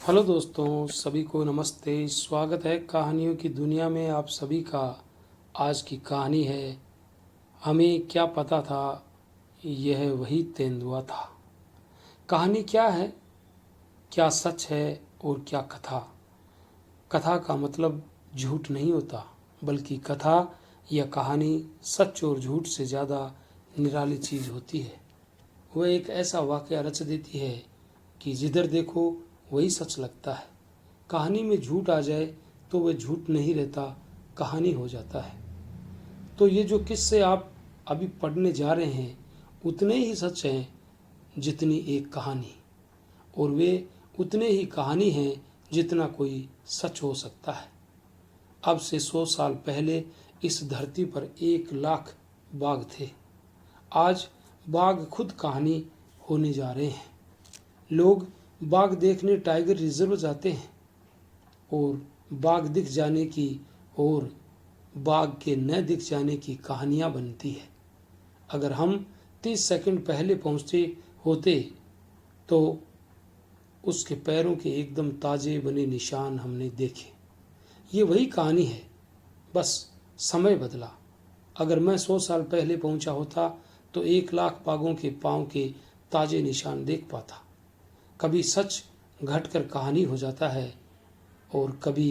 Hello दोस्तों, सभी को नमस्ते। स्वागत है कहानियों की दुनिया में आप सभी का। आज की कहानी है हमें क्या पता था, यह वही तेंदुआ था। कहानी क्या है, क्या सच है और क्या कथा। कथा का मतलब झूठ नहीं होता, बल्कि कथा या कहानी सच और झूठ से ज़्यादा निराली चीज़ होती है। वह एक ऐसा वाक़या रच देती है कि जिधर देखो वही सच लगता है। कहानी में झूठ आ जाए तो वह झूठ नहीं रहता, कहानी हो जाता है। तो ये जो किस्से आप अभी पढ़ने जा रहे हैं उतने ही सच हैं जितनी एक कहानी, और वे उतने ही कहानी हैं जितना कोई सच हो सकता है। अब से 100 साल पहले इस धरती पर 1 लाख बाघ थे। आज बाघ खुद कहानी होने जा रहे हैं। लोग बाघ देखने टाइगर रिजर्व जाते हैं और बाघ दिख जाने की और बाघ के न दिख जाने की कहानियां बनती है। अगर हम 30 सेकंड पहले पहुंचते होते तो उसके पैरों के एकदम ताजे बने निशान हमने देखे। ये वही कहानी है, बस समय बदला। अगर मैं 100 साल पहले पहुंचा होता तो 1 लाख बाघों के पांव के ताजे निशान देख पाता। कभी सच घटकर कहानी हो जाता है और कभी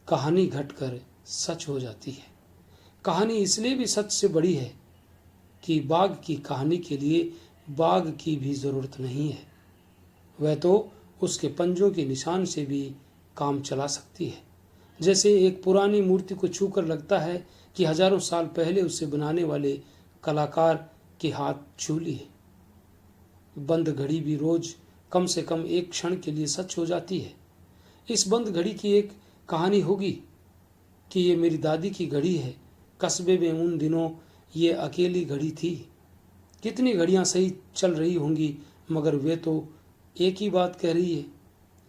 कहानी घटकर सच हो जाती है। कहानी इसलिए भी सच से बड़ी है कि बाघ की कहानी के लिए बाघ की भी जरूरत नहीं है। वह तो उसके पंजों के निशान से भी काम चला सकती है। जैसे एक पुरानी मूर्ति को छूकर लगता है कि हजारों साल पहले उसे बनाने वाले कलाकार के हाथ छू लिए। बंद घड़ी भी रोज कम से कम एक क्षण के लिए सच हो जाती है। इस बंद घड़ी की एक कहानी होगी कि ये मेरी दादी की घड़ी है। कस्बे में उन दिनों ये अकेली घड़ी थी। कितनी घड़ियां सही चल रही होंगी, मगर वे तो एक ही बात कह रही है।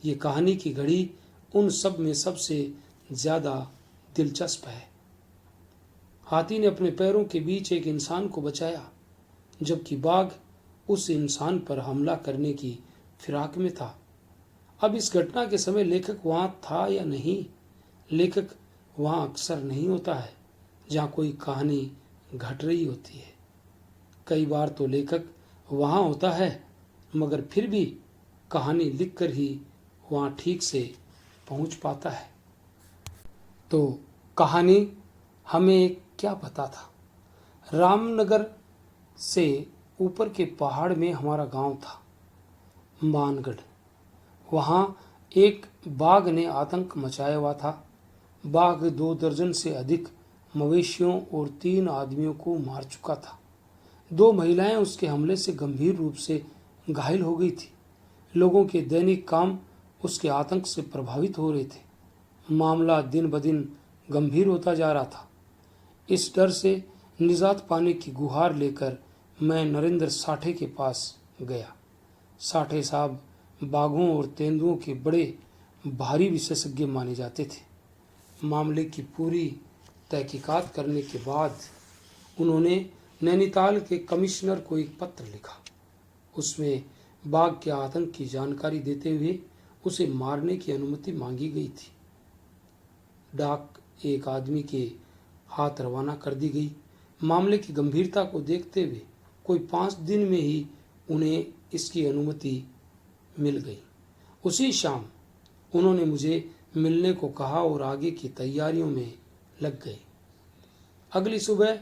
ये कहानी की घड़ी उन सब में सबसे ज्यादा दिलचस्प है। हाथी ने अपने पैरों के बीच एक इंसान को बचाया, जबकि बाघ उस इंसान पर हमला करने की फिराक में था। अब इस घटना के समय लेखक वहां था या नहीं? लेखक वहां अक्सर नहीं होता है जहां कोई कहानी घट रही होती है। कई बार तो लेखक वहां होता है, मगर फिर भी कहानी लिखकर ही वहां ठीक से पहुंच पाता है। तो कहानी हमें क्या पता था। रामनगर से ऊपर के पहाड़ में हमारा गांव था, मानगढ़। वहां एक बाघ ने आतंक मचाया हुआ था। बाघ 2 दर्जन से अधिक मवेशियों और 3 आदमियों को मार चुका था। 2 महिलाएं उसके हमले से गंभीर रूप से घायल हो गई थी। लोगों के दैनिक काम उसके आतंक से प्रभावित हो रहे थे। मामला दिन ब दिन गंभीर होता जा रहा था। इस डर से निजात पाने की गुहार लेकर मैं नरेंद्र साठे के पास गया। साठे साहब बाघों और तेंदुओं के बड़े भारी विशेषज्ञ माने जाते थे। मामले की पूरी तहकीकात करने के बाद उन्होंने नैनीताल के कमिश्नर को एक पत्र लिखा। उसमें बाघ के आतंक की जानकारी देते हुए उसे मारने की अनुमति मांगी गई थी। डाक एक आदमी के हाथ रवाना कर दी गई। मामले की गंभीरता को देखते हुए कोई 5 दिन में ही उन्हें इसकी अनुमति मिल गई। उसी शाम उन्होंने मुझे मिलने को कहा और आगे की तैयारियों में लग गए। अगली सुबह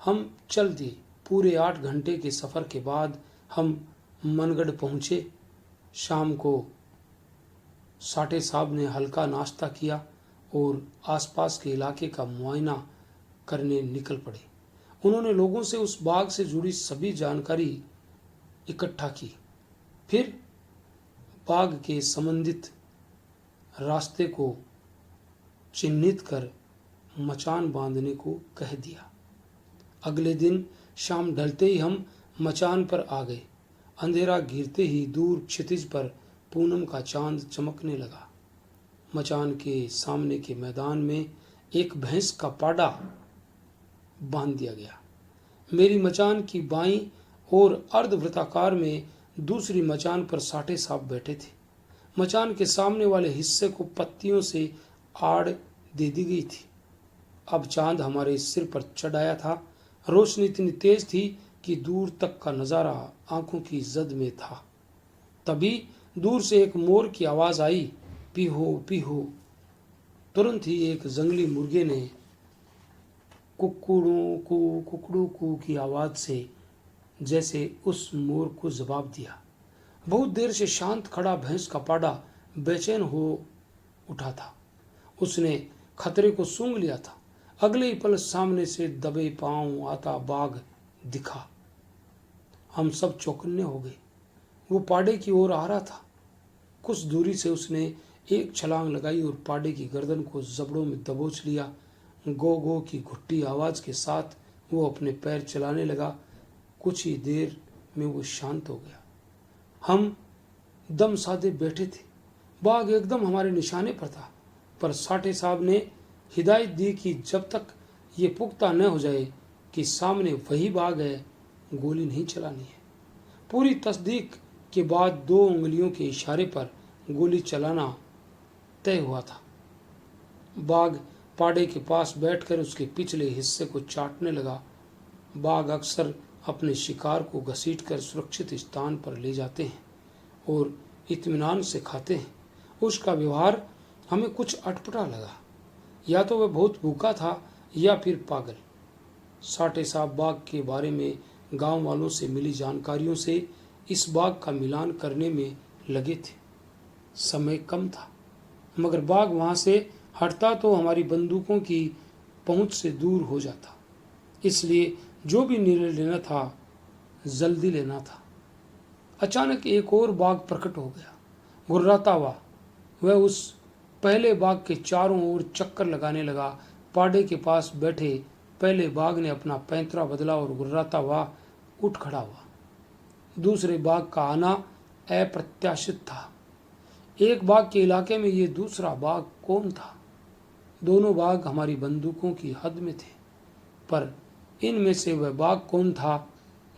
हम चल दिए। पूरे 8 घंटे के सफर के बाद हम मनगढ़ पहुंचे। शाम को साठे साहब ने हल्का नाश्ता किया और आसपास के इलाके का मुआयना करने निकल पड़े। उन्होंने लोगों से उस बाग से जुड़ी सभी जानकारी इकट्ठा की, फिर बाग के संबंधित रास्ते को चिन्हित कर मचान बांधने को कह दिया। अगले दिन शाम ढलते ही हम मचान पर आ गए। अंधेरा गिरते ही दूर क्षितिज पर पूनम का चांद चमकने लगा। मचान के सामने के मैदान में एक भैंस का पाड़ा बांध दिया गया। मेरी मचान की बाईं और अर्धवृत्ताकार में दूसरी मचान पर साठे साहब बैठे थे। मचान के सामने वाले हिस्से को पत्तियों से आड़ दे दी गई थी। अब चांद हमारे सिर पर चढ़ आया था। रोशनी इतनी तेज थी कि दूर तक का नजारा आंखों की जद में था। तभी दूर से एक मोर की आवाज आई, पीहो पीहो। तुरंत ही एक जंगली मुर्गे ने कुकड़ू कू की आवाज से जैसे उस मोर को जवाब दिया। बहुत देर से शांत खड़ा भैंस का पाड़ा बेचैन हो उठा था। उसने खतरे को सूंघ लिया था। अगले ही पल सामने से दबे पांव आता बाघ दिखा। हम सब चौकन्ने हो गए। वो पाड़े की ओर आ रहा था। कुछ दूरी से उसने एक छलांग लगाई और पाड़े की गर्दन को जबड़ों में दबोच लिया। गो गो की घुट्टी आवाज के साथ वो अपने पैर चलाने लगा। कुछ ही देर में वो शांत हो गया। हम दम साधे बैठे थे। बाघ एकदम हमारे निशाने पर था, पर साठे साहब ने हिदायत दी कि जब तक ये पुख्ता न हो जाए कि सामने वही बाघ है, गोली नहीं चलानी है। पूरी तस्दीक के बाद 2 उंगलियों के इशारे पर गोली चलाना तय हुआ था। बाघ पाड़े के पास बैठकर उसके पिछले हिस्से को चाटने लगा। बाघ अक्सर अपने शिकार को घसीटकर सुरक्षित स्थान पर ले जाते हैं और इत्मीनान से खाते हैं। उसका व्यवहार हमें कुछ अटपटा लगा। या तो वह बहुत भूखा था या फिर पागल। साठे साहब बाघ के बारे में गांव वालों से मिली जानकारियों से इस बाघ का मिलान करने में लगे थे। समय कम था, मगर बाघ वहां से हटता तो हमारी बंदूकों की पहुंच से दूर हो जाता। इसलिए जो भी निर्णय लेना था, जल्दी लेना था। अचानक एक और बाघ प्रकट हो गया, गुर्राता हुआ। वह उस पहले बाघ के चारों ओर चक्कर लगाने लगा। पाड़े के पास बैठे पहले बाघ ने अपना पैंतरा बदला और गुर्राता हुआ उठ खड़ा हुआ। दूसरे बाघ का आना अप्रत्याशित था। एक बाघ के इलाके में ये दूसरा बाघ कौन था? दोनों बाघ हमारी बंदूकों की हद में थे, पर इनमें से वह बाघ कौन था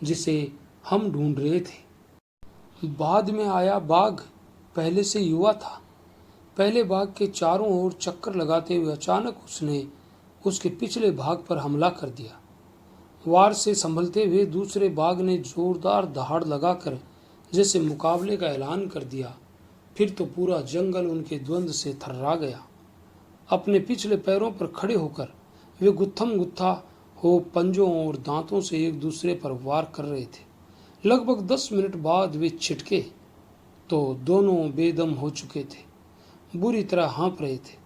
जिसे हम ढूंढ रहे थे? बाद में आया बाघ पहले से युवा था। पहले बाघ के चारों ओर चक्कर लगाते हुए अचानक उसने उसके पिछले भाग पर हमला कर दिया। वार से संभलते हुए दूसरे बाघ ने जोरदार दहाड़ लगाकर जैसे मुकाबले का ऐलान कर दिया। फिर तो पूरा जंगल उनके द्वंद्व से थर्रा गया। अपने पिछले पैरों पर खड़े होकर वे गुत्थम गुत्था हो पंजों और दांतों से एक दूसरे पर वार कर रहे थे। लगभग 10 मिनट बाद वे छिटके तो दोनों बेदम हो चुके थे, बुरी तरह हाँफ रहे थे।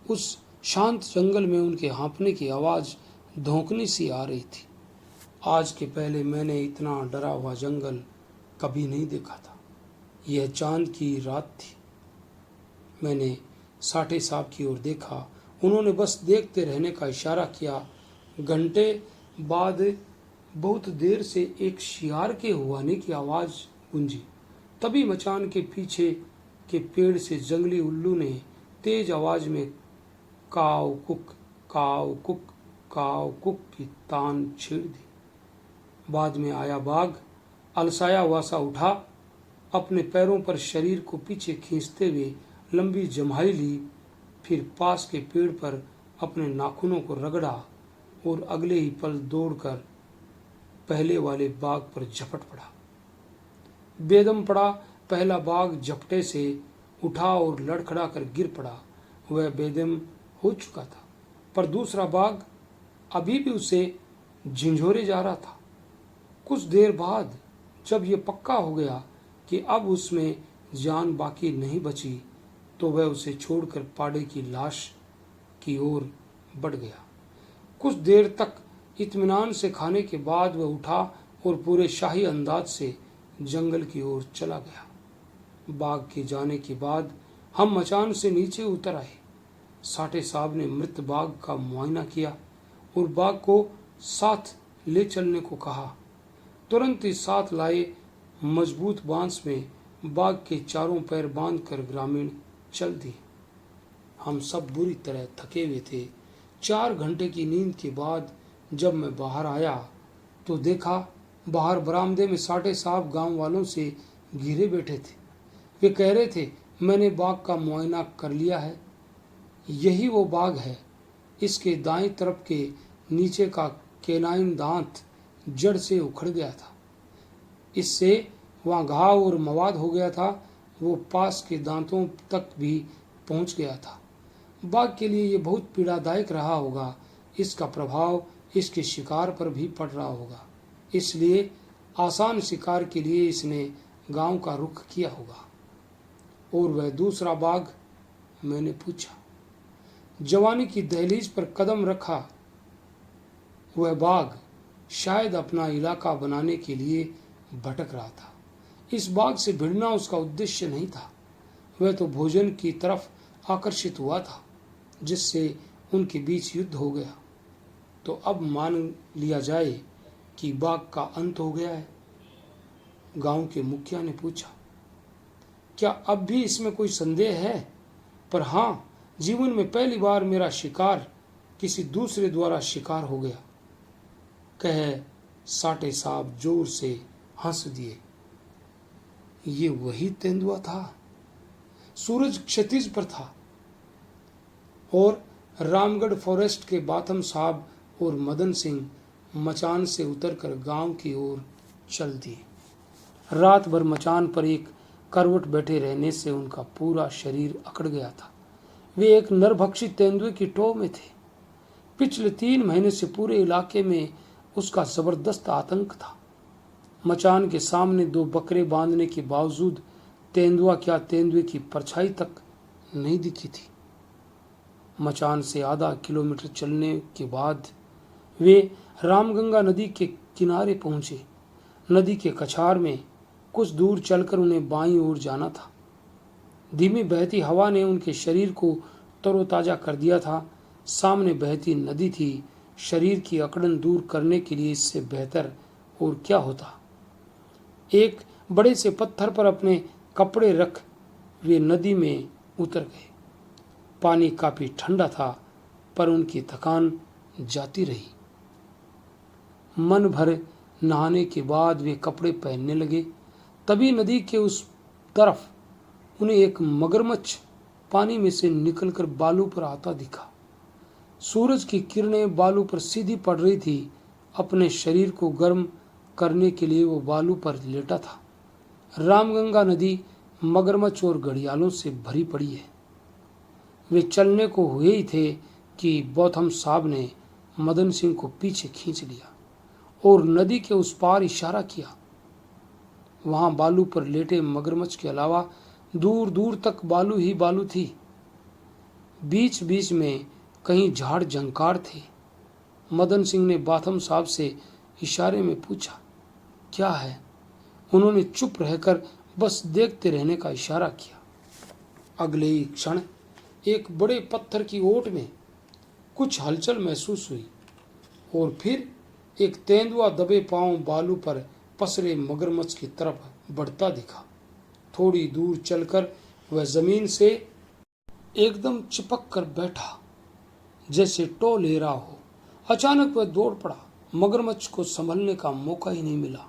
उस शांत जंगल में उनके हाँफने की आवाज धोंकनी सी आ रही थी। आज के पहले मैंने इतना डरा हुआ जंगल कभी नहीं देखा था। यह चांद की रात थी। मैंने साठे साहब की ओर देखा। उन्होंने बस देखते रहने का इशारा किया। घंटे बाद बहुत देर से एक शियार के हुआने की आवाज गूंजी। तभी मचान के पीछे के पेड़ से जंगली उल्लू ने तेज आवाज में काव कुक काव कुक की तान छेड़ दी। बाद में आया बाघ अलसाया हुआ सा उठा, अपने पैरों पर शरीर को पीछे खींचते हुए लंबी जम्हाई ली, फिर पास के पेड़ पर अपने नाखूनों को रगड़ा और अगले ही पल दौड़कर पहले वाले बाघ पर झपट पड़ा। बेदम पड़ा। पहला बाघ झपटे से उठा और लड़खड़ा कर गिर पड़ा। वह बेदम हो चुका था, पर दूसरा बाघ अभी भी उसे झिंझोरे जा रहा था। कुछ देर बाद जब यह पक्का हो गया कि अब उसमें जान बाकी नहीं बची, तो वह उसे छोड़कर पाड़े की लाश की ओर बढ़ गया। कुछ देर तक इत्मीनान से खाने के बाद वह उठा और पूरे शाही अंदाज से जंगल की ओर चला गया। बाघ के जाने के बाद हम मचान से नीचे उतर आए। साठे साहब ने मृत बाघ का मुआयना किया और बाघ को साथ ले चलने को कहा। तुरंत ही साथ लाए मजबूत बांस में बाघ के चारों पैर बांधकर ग्रामीण चल दिए। हम सब बुरी तरह थके हुए थे। 4 घंटे की नींद के बाद जब मैं बाहर आया तो देखा बाहर बरामदे में साठे साहब गांव वालों से घिरे बैठे थे। वे कह रहे थे, मैंने बाघ का मुआयना कर लिया है, यही वो बाघ है। इसके दाईं तरफ के नीचे का केनाइन दांत जड़ से उखड़ गया था, इससे वहाँ घाव और मवाद हो गया था। वो पास के दांतों तक भी पहुँच गया था। बाघ के लिए ये बहुत पीड़ादायक रहा होगा। इसका प्रभाव इसके शिकार पर भी पड़ रहा होगा, इसलिए आसान शिकार के लिए इसने गांव का रुख किया होगा। और वह दूसरा बाघ? मैंने पूछा। जवानी की दहलीज पर कदम रखा वह बाघ शायद अपना इलाका बनाने के लिए भटक रहा था। इस बाघ से भिड़ना उसका उद्देश्य नहीं था, वह तो भोजन की तरफ आकर्षित हुआ था, जिससे उनके बीच युद्ध हो गया। तो अब मान लिया जाए कि बाघ का अंत हो गया है? गांव के मुखिया ने पूछा। क्या अब भी इसमें कोई संदेह है? पर हाँ, जीवन में पहली बार मेरा शिकार किसी दूसरे द्वारा शिकार हो गया, कह साटे साहब जोर से हंस दिए। ये वही तेंदुआ था। सूरज क्षितिज पर था और रामगढ़ फॉरेस्ट के बाथम साहब और मदन सिंह मचान से उतरकर गांव की ओर चल दिए। रात भर मचान पर एक करवट बैठे रहने से उनका पूरा शरीर अकड़ गया था। वे एक नरभक्षी तेंदुए की टो में थे। पिछले 3 महीने से पूरे इलाके में उसका जबरदस्त आतंक था। मचान के सामने 2 बकरे बांधने के बावजूद तेंदुआ क्या तेंदुए की परछाई तक नहीं दिखी थी। मचान से आधा किलोमीटर चलने के बाद वे रामगंगा नदी के किनारे पहुंचे। नदी के कछार में कुछ दूर चलकर उन्हें बाईं ओर जाना था। धीमी बहती हवा ने उनके शरीर को तरोताजा कर दिया था। सामने बहती नदी थी। शरीर की अकड़न दूर करने के लिए इससे बेहतर और क्या होता। एक बड़े से पत्थर पर अपने कपड़े रख वे नदी में उतर गए। पानी काफी ठंडा था, पर उनकी थकान जाती रही। मन भर नहाने के बाद वे कपड़े पहनने लगे। तभी नदी के उस तरफ उन्हें एक मगरमच्छ पानी में से निकलकर बालू पर आता दिखा। सूरज की किरणें बालू पर सीधी पड़ रही थी। अपने शरीर को गर्म करने के लिए वो बालू पर लेटा था। रामगंगा नदी मगरमच्छ और घड़ियालों से भरी पड़ी है। वे चलने को हुए ही थे कि बौथम साहब ने मदन सिंह को पीछे खींच लिया और नदी के उस पार इशारा किया। वहां बालू पर लेटे मगरमच्छ के अलावा दूर दूर तक बालू ही बालू थी। बीच बीच में कहीं झाड़ झंकार थे। मदन सिंह ने बाथम साहब से इशारे में पूछा, क्या है? उन्होंने चुप रहकर बस देखते रहने का इशारा किया। अगले ही क्षण एक बड़े पत्थर की ओट में कुछ हलचल महसूस हुई और फिर एक तेंदुआ दबे पांव बालू पर पसरे मगरमच्छ की तरफ बढ़ता दिखा। थोड़ी दूर चलकर वह जमीन से एकदम चिपक कर बैठा, जैसे टो ले रहा हो। अचानक वह दौड़ पड़ा। मगरमच्छ को संभलने का मौका ही नहीं मिला।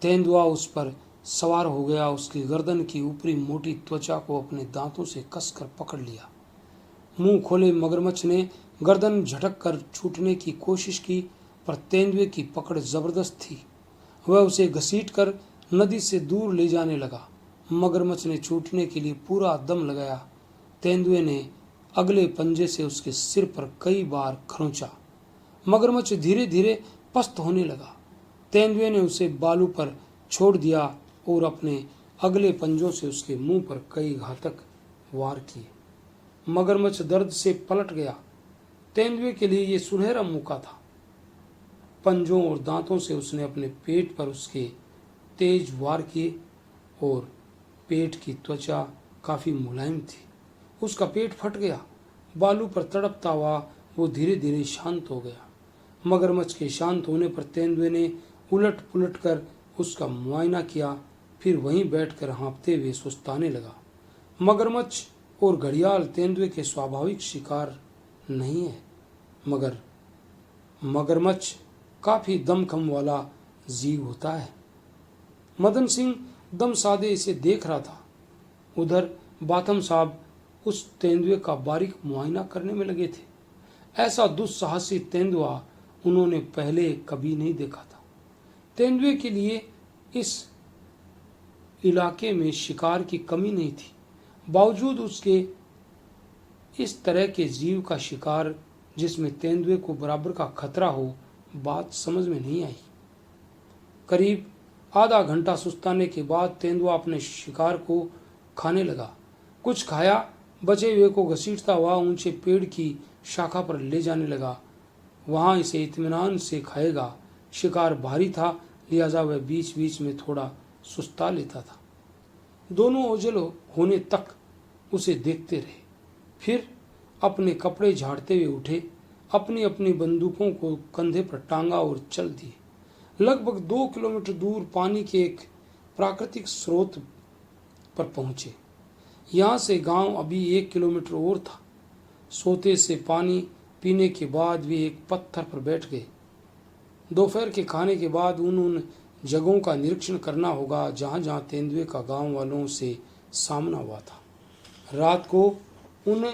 तेंदुआ उस पर सवार हो गया। उसकी गर्दन की ऊपरी मोटी त्वचा को अपने दांतों से कसकर पकड़ लिया। मुंह खोले मगरमच्छ ने गर्दन झटक कर छूटने की कोशिश की, पर तेंदुए की पकड़ जबरदस्त थी। वह उसे घसीटकर नदी से दूर ले जाने लगा। मगरमच्छ ने छूटने के लिए पूरा दम लगाया। तेंदुए ने अगले पंजे से उसके सिर पर कई बार खरोंचा। मगरमच्छ धीरे धीरे पस्त होने लगा। तेंदुए ने उसे बालू पर छोड़ दिया और अपने अगले पंजों से उसके मुंह पर कई घातक वार किए। मगरमच्छ दर्द से पलट गया। तेंदुए के लिए यह सुनहरा मौका था। पंजों और दांतों से उसने अपने पेट पर उसके तेज वार किए और पेट की त्वचा काफी मुलायम थी। उसका पेट फट गया। बालू पर तड़पता हुआ वो धीरे धीरे शांत हो गया। मगरमच्छ के शांत होने पर तेंदुए ने उलट पुलट कर उसका मुआयना किया, फिर वहीं बैठकर हाँफते हुए सुस्ताने लगा। मगरमच्छ और घड़ियाल तेंदुए के स्वाभाविक शिकार नहीं है, मगर मगरमच्छ काफी दमखम वाला जीव होता है। मदन सिंह दम साधे इसे देख रहा था। उधर बाथम साहब उस तेंदुए का बारीक मुआयना करने में लगे थे। ऐसा दुस्साहसी तेंदुआ उन्होंने पहले कभी नहीं देखा था। तेंदुए के लिए इस इलाके में शिकार की कमी नहीं थी, बावजूद उसके इस तरह के जीव का शिकार जिसमें तेंदुए को बराबर का खतरा हो, बात समझ में नहीं आई। करीब आधा घंटा सुस्ताने के बाद तेंदुआ अपने शिकार को खाने लगा। कुछ खाया, बचे हुए को घसीटता हुआ ऊंचे पेड़ की शाखा पर ले जाने लगा। वहां इसे इत्मीनान से खाएगा। शिकार भारी था, लिहाजा वह बीच बीच में थोड़ा सुस्ता लेता था। दोनों ओझल होने तक उसे देखते रहे, फिर अपने कपड़े झाड़ते हुए उठे, अपनी अपनी बंदूकों को कंधे पर टांगा और चल दिए। लगभग 2 किलोमीटर दूर पानी के एक प्राकृतिक स्रोत पर पहुंचे। यहाँ से गांव अभी 1 किलोमीटर और था। सोते से पानी पीने के बाद वे एक पत्थर पर बैठ गए। दोपहर के खाने के बाद उन जगहों का निरीक्षण करना होगा जहाँ जहाँ तेंदुए का गांव वालों से सामना हुआ था। रात को उन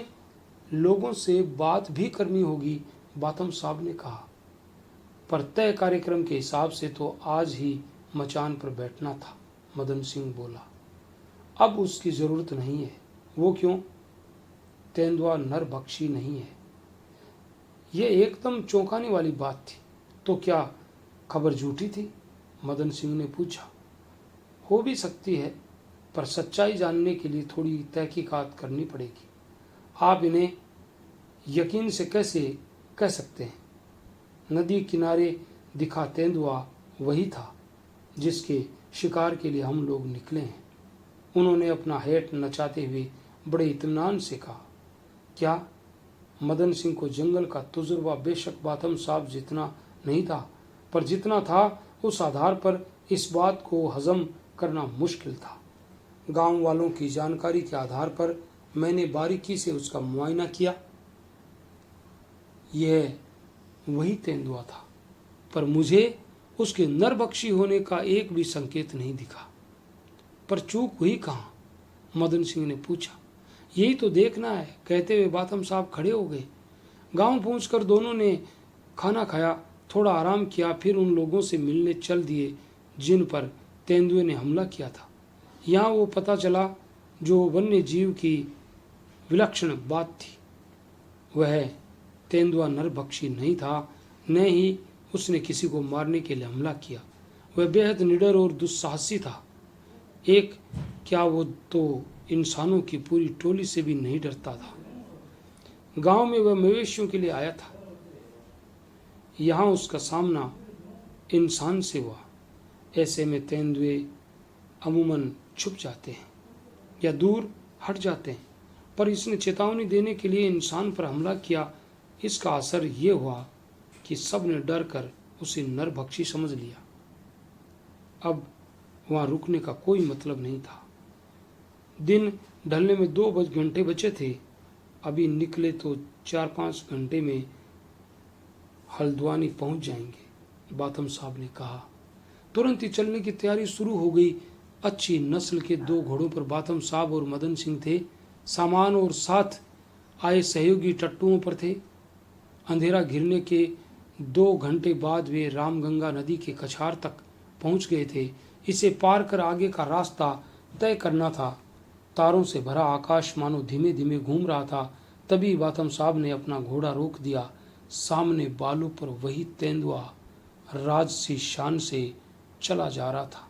लोगों से बात भी करनी होगी, बाथम साहब ने कहा। पर तय कार्यक्रम के हिसाब से तो आज ही मचान पर बैठना था। मदन सिंह बोला, अब उसकी जरूरत नहीं है। वो क्यों? तेंदुआ नरभक्षी नहीं है। यह एकदम चौंकाने वाली बात थी। तो क्या खबर झूठी थी? मदन सिंह ने पूछा। हो भी सकती है, पर सच्चाई जानने के लिए थोड़ी तहकीकात करनी पड़ेगी। आप इन्हें यकीन से कैसे कह सकते हैं? नदी किनारे दिखा तेंदुआ वही था जिसके शिकार के लिए हम लोग निकले हैं। उन्होंने अपना हेट नचाते हुए बड़े इत्मीनान से कहा। क्या? मदन सिंह को जंगल का तजुर्बा बेशक बाथम साहब जितना नहीं था, पर जितना था उस आधार पर इस बात को हजम करना मुश्किल था। गांव वालों की जानकारी के आधार पर मैंने बारीकी से उसका मुआयना किया। यह वही तेंदुआ था, पर मुझे उसके नरभक्षी होने का एक भी संकेत नहीं दिखा। पर चूक हुई कहाँ? मदन सिंह ने पूछा। यही तो देखना है, कहते हुए बाथम साहब खड़े हो गए। गांव पहुंचकर दोनों ने खाना खाया, थोड़ा आराम किया, फिर उन लोगों से मिलने चल दिए जिन पर तेंदुए ने हमला किया था। यहाँ वो पता चला जो वन्य जीव की विलक्षण बात थी। वह तेंदुआ नरभक्षी नहीं था, न ही उसने किसी को मारने के लिए हमला किया। वह बेहद निडर और दुस्साहसी था। एक क्या, वो तो इंसानों की पूरी टोली से भी नहीं डरता था। गांव में वह मवेशियों के लिए आया था। यहाँ उसका सामना इंसान से हुआ। ऐसे में तेंदुए अमूमन छुप जाते हैं या दूर हट जाते हैं, पर इसने चेतावनी देने के लिए इंसान पर हमला किया। इसका असर ये हुआ कि सब ने डर कर उसे नरभक्षी समझ लिया। अब वहाँ रुकने का कोई मतलब नहीं था। दिन ढलने में 2 घंटे बचे थे। अभी निकले तो 4-5 घंटे में हल्द्वानी पहुंच जाएंगे, बाथम साहब ने कहा। तुरंत ही चलने की तैयारी शुरू हो गई। अच्छी नस्ल के 2 घोड़ों पर बाथम साहब और मदन सिंह थे। सामान और साथ आए सहयोगी टट्टुओं पर थे। अंधेरा घिरने के 2 घंटे बाद वे रामगंगा नदी के कछार तक पहुंच गए थे। इसे पार कर आगे का रास्ता तय करना था। तारों से भरा आकाश मानो धीमे धीमे घूम रहा था। तभी बाथम साहब ने अपना घोड़ा रोक दिया। सामने बालू पर वही तेंदुआ राजसी शान से चला जा रहा था,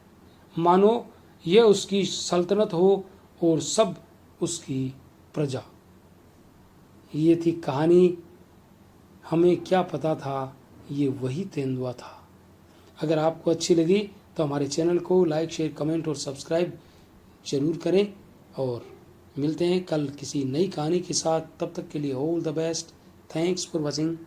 मानो यह उसकी सल्तनत हो और सब उसकी प्रजा। ये थी कहानी। हमें क्या पता था, ये वही तेंदुआ था। अगर आपको अच्छी लगी तो हमारे चैनल को लाइक, शेयर, कमेंट और सब्सक्राइब जरूर करें। और मिलते हैं कल किसी नई कहानी के साथ। तब तक के लिए all the best. Thanks for watching.